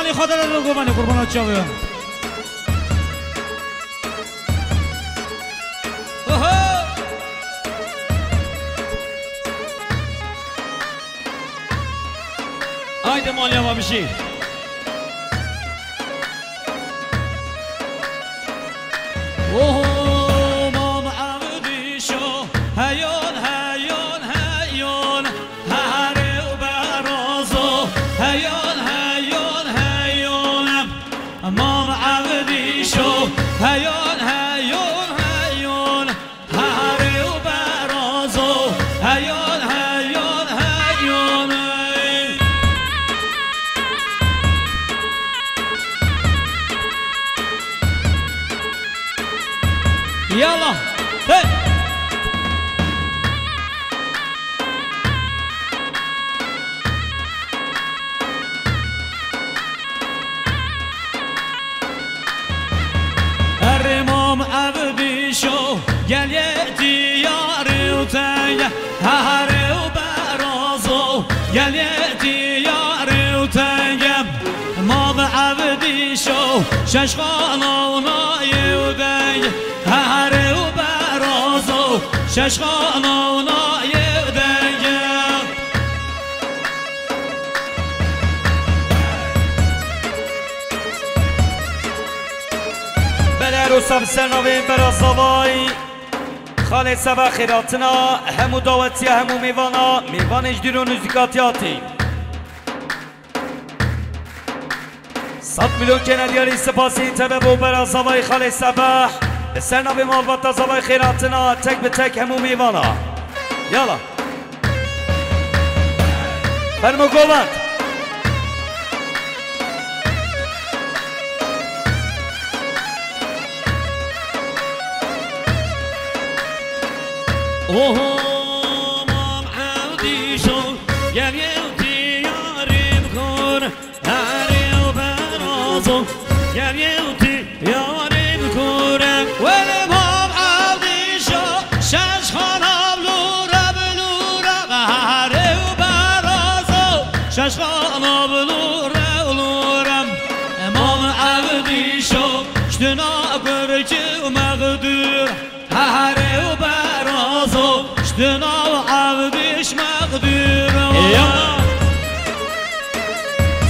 قربانی خاطر رو قربانی قربانات جاوه haydi maliye var bir şey. Oh mam abdi şo hayon hayon hayon hare barazo hayon hayon hayon mam abdi şo hayon hayon hayon hare barazo hayon hayon hayon يلا هي الرمام عبدي شو قال يأتي يا روتايا هاري وبرازو قال يأتي يا روتايا مام عبدي شو ششخانا وناي ودايا هاري وبرازو ششخانا وناي ودايا بلروسا بسرناوين برازاواي خالد سبا خيراتنا همو دعوتيا همو ميوانا ميوان اجديرو نزيكاتياتي 100 میلیون کنادیاری سپاسی تبه بو برازاواي خالد سبا سرناوی مالباتا زاوای خیراتنا تک به تک همو میوانا یالا فرمو گوبند اوه مام عودی شو یوتی یاریم کن هری و برازو یوتی یاریم کنم ولی مام عودی شو شش خانم لورا بلورا هری و برازو شش خانم لورا لورم مام عودی شو شتنا برچه و مقدور هری و برازو شتنا و عودیش مقدور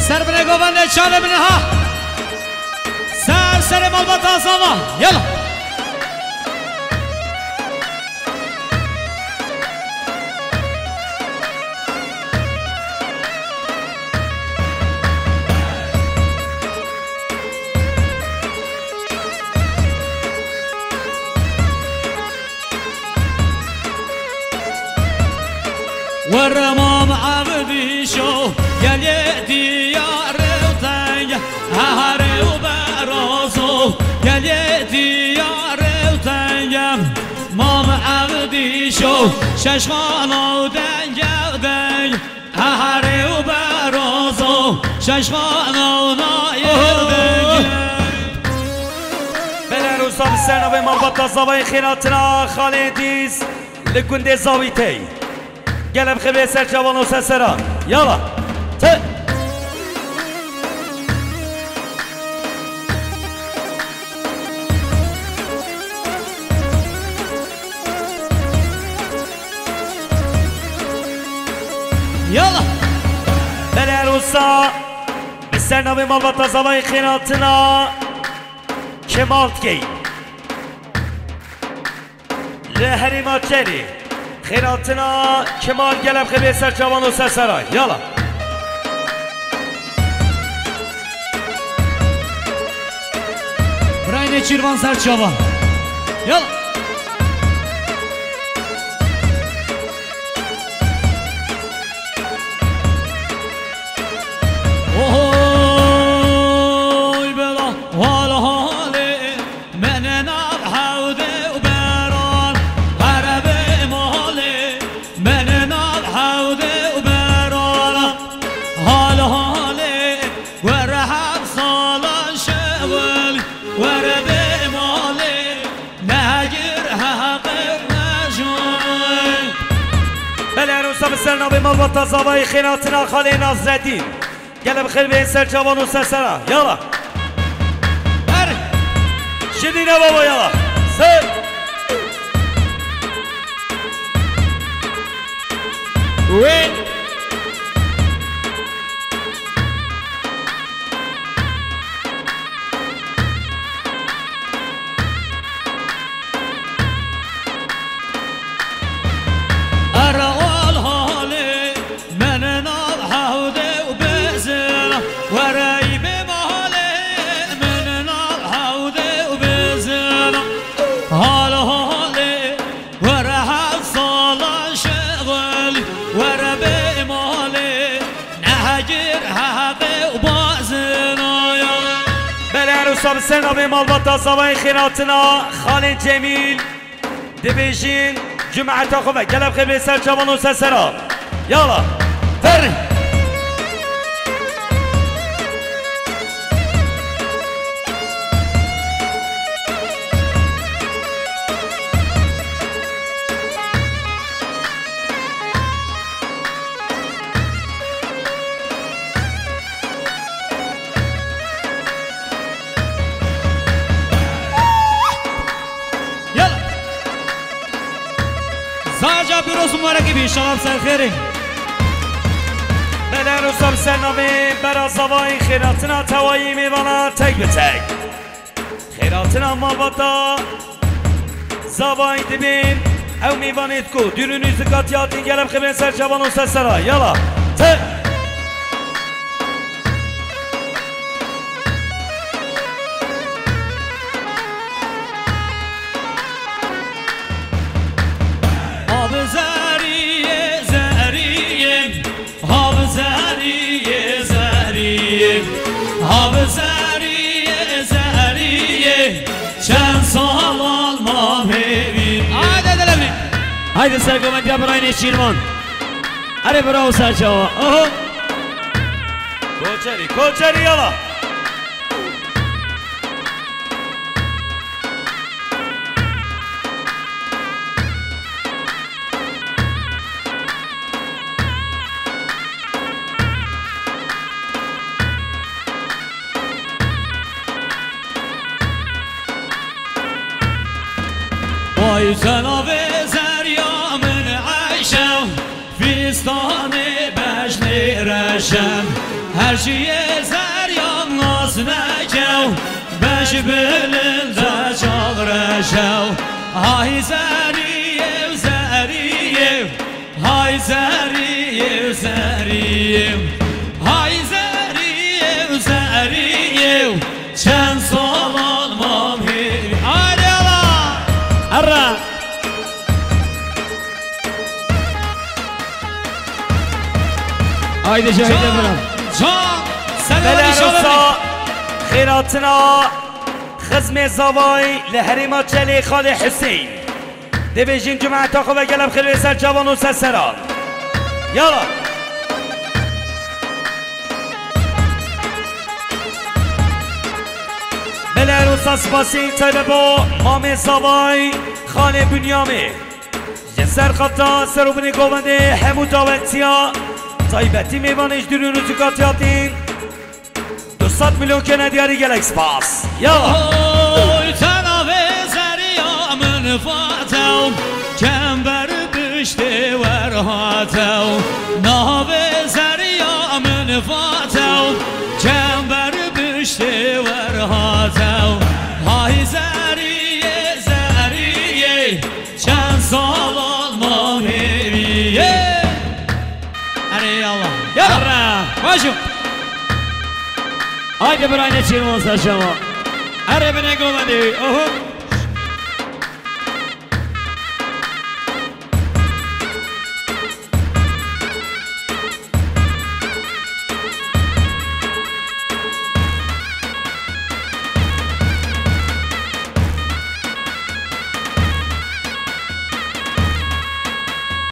سر بنه گوبنده چانه بنه ها سر مالبات آساما يلا والرمام عبدي شو قال يأتي يا روتايا هاري وبرازو قال يأتي يا روتايا مام عبدي شو ششخانا ودنيا ودنيا هاري وبرازو ششخانا ونايا ودنيا بلاروسا بسرنا بمربطة زاوية خيراتنا خالديز لكوندي زاويتي قلب خبي سر جوان وسسرا يلا ت يلا بلاروسا بسرنا بمالبطة زواي خيراتنا كمالتكي لهريمات جري خيراتنا كمال قلب خبي سر جوان وسسرا يلا براين چيروان سر جوان يلا اوه بلا والا حالي من ناب حوده وبران غرب مالي من ناب حوده وبران حال حالي ورحب صالان شغل ورد مالي نهجر حق مجوي بلا روسا بسرنا بمال وطا زباي خيراتنا خالي نازردين قال بخير بين سر جوان وسرسرة يلا هر شدينا بابا يلا سر وين صاحب سرنا بمالبطة صباحي خيراتنا خالد جميل دبيجين جمعة خوفة قلب خير بيسر جوان وسرسرة يلا فر زاجا بروز مبارکی بی شما سر خیره بله روزا بسرنامه برا زوای خیراتنا توایی میوانا تک به تک خیراتنا مالباتا زوای دبین او میوانید کو دورونی زکاتیاتین گلب خیبین سر جوان و سر سرا یلا تک چند سال آلمان ببین آده دلمی haydi سرگومت یا برای شیرمان اره براو سرچاوا اوه کوچری یالا وای جناب زریا من عیشم فیستان بجن رشم هر چی زریام ناز نکم بش بلنده چاق رشم های زریم زریم های زریم زریم های زریم زریم چند سال آلمان هیم الرا haydi şahide bırak بله روزا خیراتنا خزم زوای لحریما چلی خال حسین دبیجین جمعه تا خوبه گلب خیلی سر جوان و سرسران یالا بله روزا سپاسی تایبه با مام زوای خانه بنیامه جسر خطا سروبنی گوونده همو داوتیا تایبتی میوانش درون روزگاتیاتین 200 میلیون کنه دیاری گلکس پاس یا اوی تناو زریامن فاتو کمبر بشته ورهاتو ناو زریامن فاتو کمبر بشته ورهاتو های زریه زریه چند سال آلمان هریه اره Allah Yarra باشو haydi برای شیرمان سرچاوا اره بنه گومدی اوه